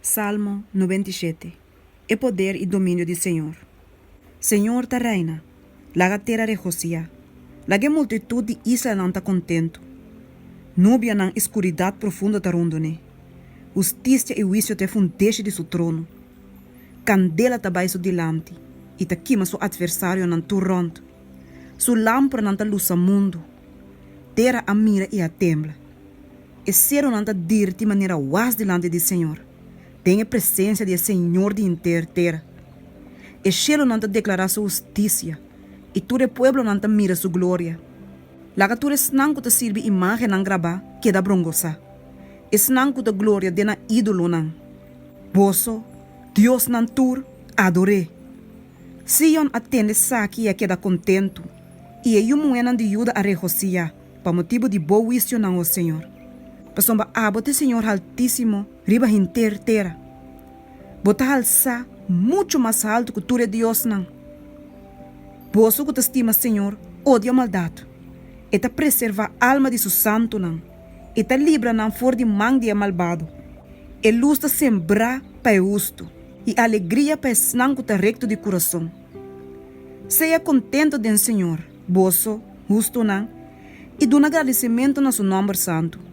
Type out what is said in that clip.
Salmo 97. É poder e domínio do Senhor. Senhor ta reina, laga terra regocia, laga multitud de Israel não tá contento. Núbia na escuridade profunda ta rondone. Justiça e juízo te fundeixe de seu trono. Candela ta baixo dilante, e ta queima seu adversário nan turronto. Su lâmpada não ta luz mundo. Terra a mira e a tembla. E cero não ta dir de maneira was delante do Senhor. Tem a presença do Senhor de inteira terra. E cielo não te declarar sua justiça, e todo o povo não te mira sua glória. Laga tu resnang te sirve imagem não gravar, que da brongosa. Esnang te glória de na ídolo não. Boso, Deus não tur, adore. Sion atende saki e queda contento, e eu moenan de ajuda a regocia, para motivo de boa juízo não o Senhor. Pasomba abote Senhor altíssimo, riba inteira terra. Bota alça muito mais alto que tu é Deus não. Boso que te estima Senhor, odia a maldade. E te preserva a alma de seu santo não. E te libra não for de mão de malvado. E luz te sembrar para o justo. E alegria para o que te recto de coração. Seja contento do Senhor, boso, justo não. E dá um agradecimento no seu nome santo.